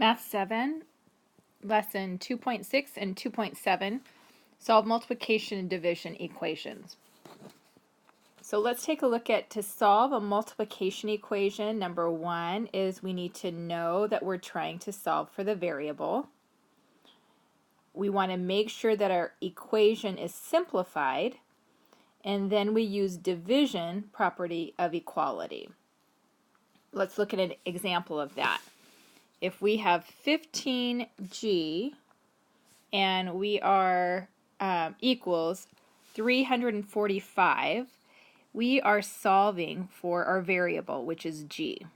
Math 7, Lesson 2.6 and 2.7, Solve multiplication and division equations. So let's take a look at, to solve a multiplication equation, number one is we need to know that we're trying to solve for the variable. We want to make sure that our equation is simplified, and then we use division property of equality. Let's look at an example of that. If we have 15g and we are equals 345, we are solving for our variable, which is g.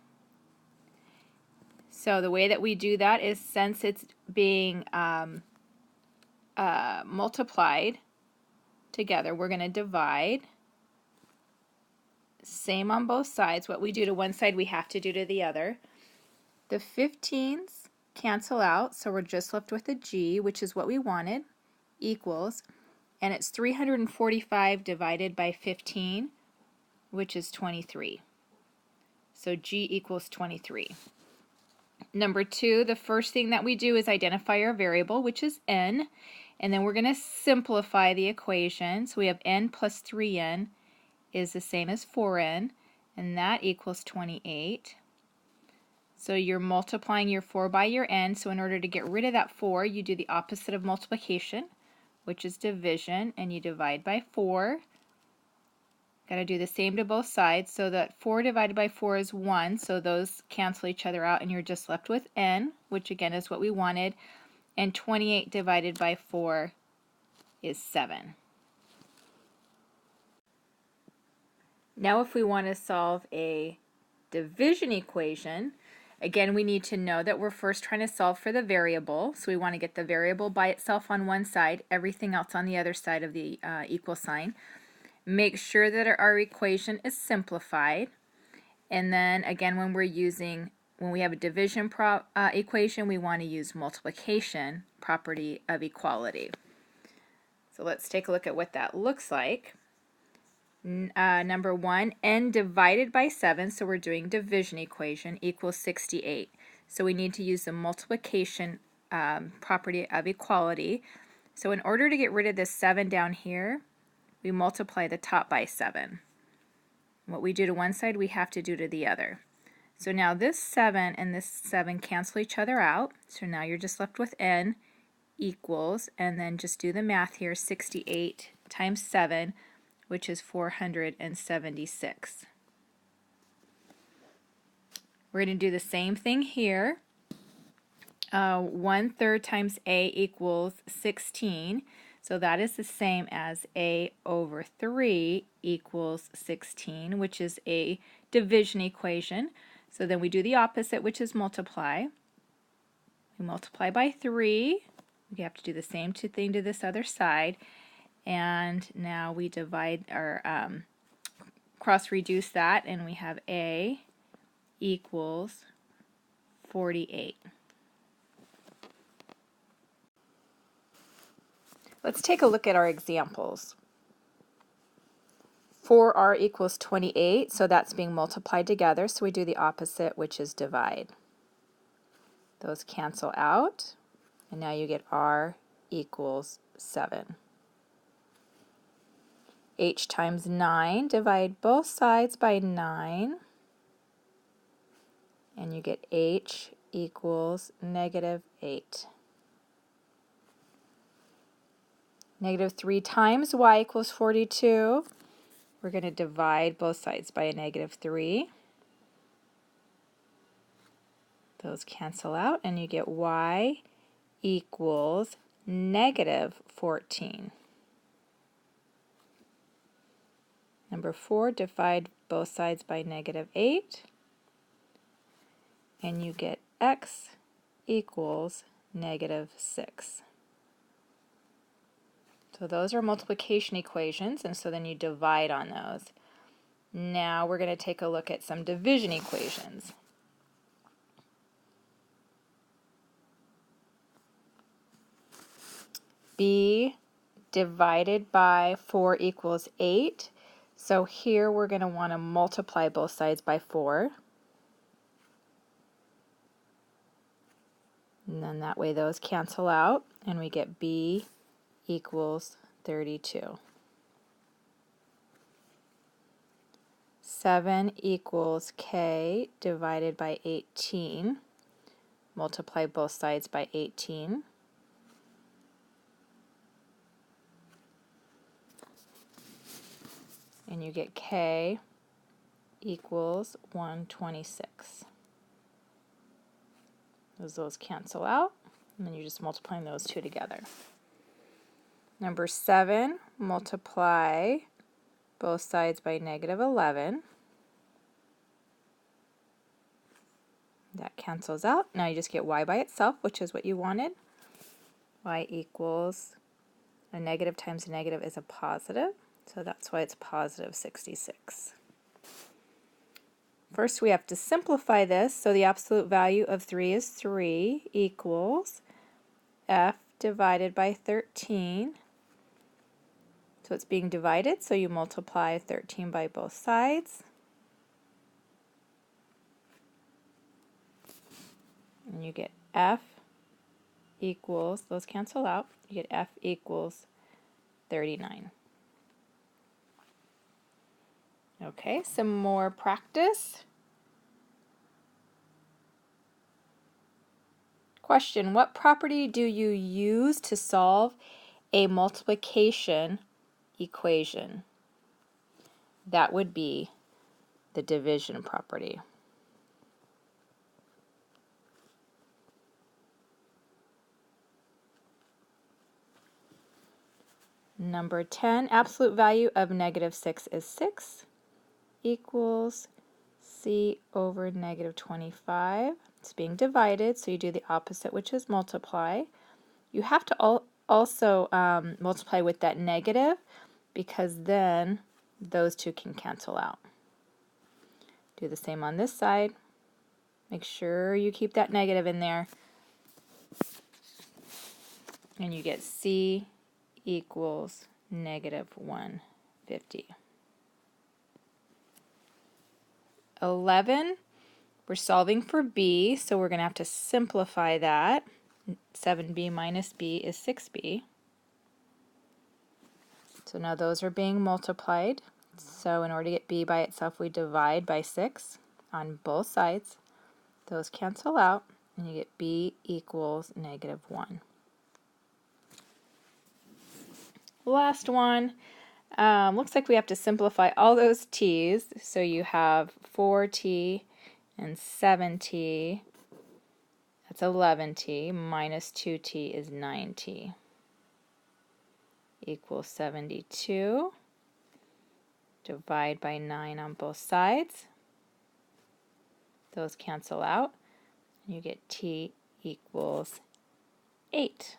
So the way that we do that is, since it's being multiplied together, we're going to divide. Same on both sides. What we do to one side, we have to do to the other. The 15s cancel out, so we're just left with a g, which is what we wanted, equals, and it's 345 divided by 15, which is 23. So g equals 23. Number two, the first thing that we do is identify our variable, which is n, and then we're going to simplify the equation. So we have n plus 3n is the same as 4n, and that equals 28. So you're multiplying your 4 by your n, so in order to get rid of that 4, you do the opposite of multiplication, which is division, and you divide by 4. Got to do the same to both sides, so that 4 divided by 4 is 1, so those cancel each other out, and you're just left with n, which again is what we wanted, and 28 divided by 4 is 7. Now if we want to solve a division equation, again, we need to know that we're first trying to solve for the variable, so we want to get the variable by itself on one side, everything else on the other side of the equal sign. Make sure that our equation is simplified, and then again, when we have a division equation, we want to use multiplication property of equality. So let's take a look at what that looks like. Number one, n divided by 7, so we're doing division equation, equals 68. So we need to use the multiplication property of equality. So in order to get rid of this 7 down here, we multiply the top by 7. What we do to one side, we have to do to the other. So now this 7 and this 7 cancel each other out, so now you're just left with n equals, and then just do the math here, 68 times 7, which is 476. We're going to do the same thing here. 1/3 times a equals 16, so that is the same as a over 3 equals 16, which is a division equation. So then we do the opposite, which is multiply. We multiply by 3. We have to do the same thing to this other side. And now we divide or cross reduce that, and we have a equals 48. Let's take a look at our examples. 4r equals 28, so that's being multiplied together, so we do the opposite, which is divide. Those cancel out, and now you get r equals 7. H times 9, divide both sides by 9, and you get h equals -8. -3 times y equals 42. We're going to divide both sides by a -3. Those cancel out, and you get y equals -14. Number 4, divide both sides by -8, and you get x equals -6. So those are multiplication equations, and so then you divide on those. Now we're going to take a look at some division equations. b divided by 4 equals 8. So here we're going to want to multiply both sides by 4. And then that way those cancel out, and we get b equals 32. 7 equals k divided by 18. Multiply both sides by 18. And you get k equals 126. Those cancel out, and then you're just multiplying those two together. Number 7, multiply both sides by negative 11. That cancels out. Now you just get y by itself, which is what you wanted. Y equals a negative times a negative is a positive, so that's why it's positive 66. First we have to simplify this, so the absolute value of 3 is 3 equals f divided by 13. So it's being divided, so you multiply 13 by both sides. And you get f equals, those cancel out, you get f equals 39. Okay, some more practice. Question, what property do you use to solve a multiplication equation? That would be the division property. Number 10, absolute value of negative 6 is 6 equals c over negative 25. It's being divided, so you do the opposite, which is multiply. You have to also multiply with that negative, because then those two can cancel out. Do the same on this side. Make sure you keep that negative in there. And you get c equals negative 150. 11, we're solving for b, so we're going to have to simplify that. 7b minus b is 6b. So now those are being multiplied. So in order to get b by itself, we divide by 6 on both sides. Those cancel out, and you get b equals negative 1. Last one. Looks like we have to simplify all those t's. So you have 4t and 7t. That's 11t. Minus 2t is 9t. Equals 72. Divide by 9 on both sides. Those cancel out. You get t equals 8.